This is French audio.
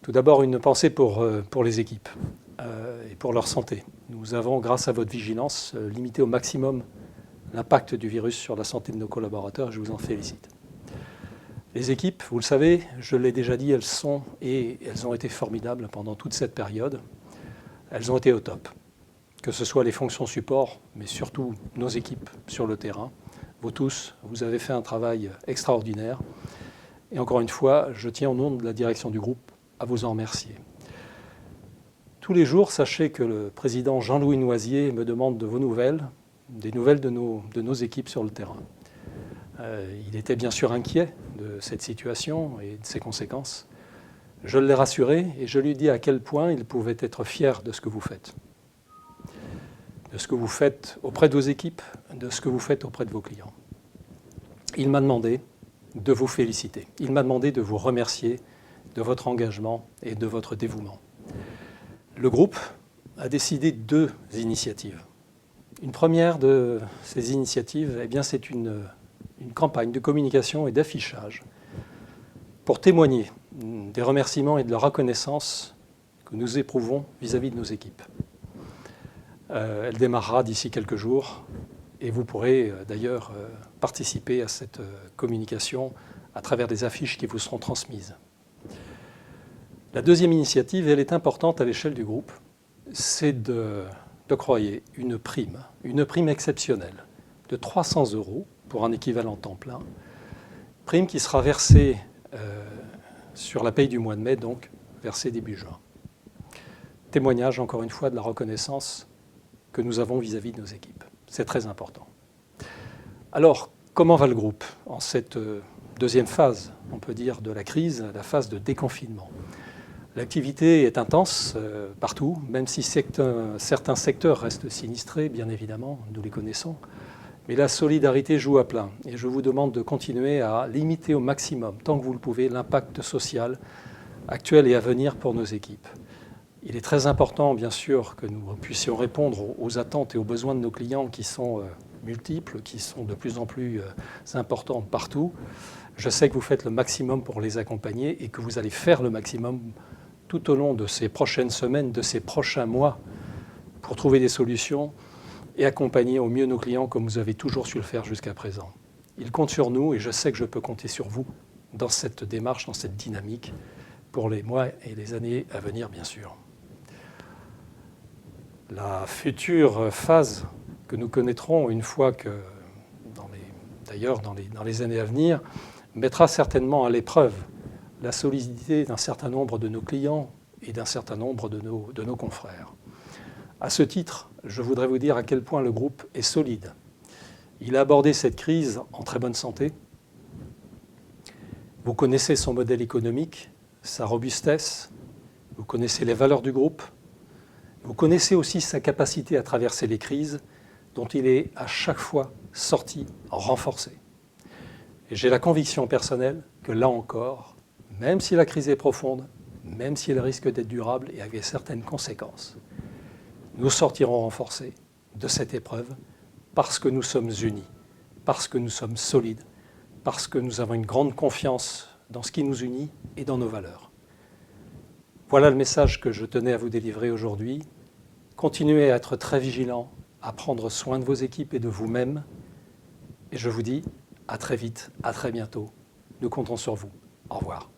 Tout d'abord, une pensée pour les équipes et pour leur santé. Nous avons, grâce à votre vigilance, limité au maximum l'impact du virus sur la santé de nos collaborateurs. Je vous en félicite. Les équipes, vous le savez, je l'ai déjà dit, elles ont été formidables pendant toute cette période. Elles ont été au top. Que ce soit les fonctions support, mais surtout nos équipes sur le terrain. Vous tous, vous avez fait un travail extraordinaire. Et encore une fois, je tiens au nom de la direction du groupe à vous en remercier. Tous les jours, sachez que le président Jean-Louis Noisier me demande de vos nouvelles, des nouvelles de nos équipes sur le terrain. Il était bien sûr inquiet de cette situation et de ses conséquences. Je l'ai rassuré et je lui ai dit à quel point il pouvait être fier de ce que vous faites. De ce que vous faites auprès de vos équipes, de ce que vous faites auprès de vos clients. Il m'a demandé de vous féliciter. Il m'a demandé de vous remercier de votre engagement et de votre dévouement. Le groupe a décidé 2 initiatives. Une première de ces initiatives, eh bien, c'est une campagne de communication et d'affichage pour témoigner des remerciements et de la reconnaissance que nous éprouvons vis-à-vis de nos équipes. Elle démarrera d'ici quelques jours et vous pourrez d'ailleurs participer à cette communication à travers des affiches qui vous seront transmises. La deuxième initiative, elle est importante à l'échelle du groupe, c'est d'octroyer une prime exceptionnelle de 300 € pour un équivalent temps plein, prime qui sera versée sur la paye du mois de mai, donc versée début juin. Témoignage, encore une fois, de la reconnaissance que nous avons vis-à-vis de nos équipes. C'est très important. Alors, comment va le groupe en cette deuxième phase, on peut dire, de la crise, la phase de déconfinement? L'activité est intense partout, même si certains secteurs restent sinistrés, bien évidemment, nous les connaissons. Mais la solidarité joue à plein. Et je vous demande de continuer à limiter au maximum, tant que vous le pouvez, l'impact social actuel et à venir pour nos équipes. Il est très important, bien sûr, que nous puissions répondre aux attentes et aux besoins de nos clients qui sont multiples, qui sont de plus en plus importants partout. Je sais que vous faites le maximum pour les accompagner et que vous allez faire le maximum tout au long de ces prochaines semaines, de ces prochains mois, pour trouver des solutions et accompagner au mieux nos clients comme vous avez toujours su le faire jusqu'à présent. Ils comptent sur nous et je sais que je peux compter sur vous dans cette démarche, dans cette dynamique, pour les mois et les années à venir, bien sûr. La future phase que nous connaîtrons une fois que, d'ailleurs dans les années à venir, mettra certainement à l'épreuve la solidité d'un certain nombre de nos clients et d'un certain nombre de nos confrères. À ce titre, je voudrais vous dire à quel point le groupe est solide. Il a abordé cette crise en très bonne santé. Vous connaissez son modèle économique, sa robustesse, vous connaissez les valeurs du groupe, vous connaissez aussi sa capacité à traverser les crises dont il est à chaque fois sorti renforcé. Et j'ai la conviction personnelle que là encore, même si la crise est profonde, même si elle risque d'être durable et avec certaines conséquences, nous sortirons renforcés de cette épreuve parce que nous sommes unis, parce que nous sommes solides, parce que nous avons une grande confiance dans ce qui nous unit et dans nos valeurs. Voilà le message que je tenais à vous délivrer aujourd'hui. Continuez à être très vigilants, à prendre soin de vos équipes et de vous-même. Et je vous dis à très vite, à très bientôt. Nous comptons sur vous. Au revoir.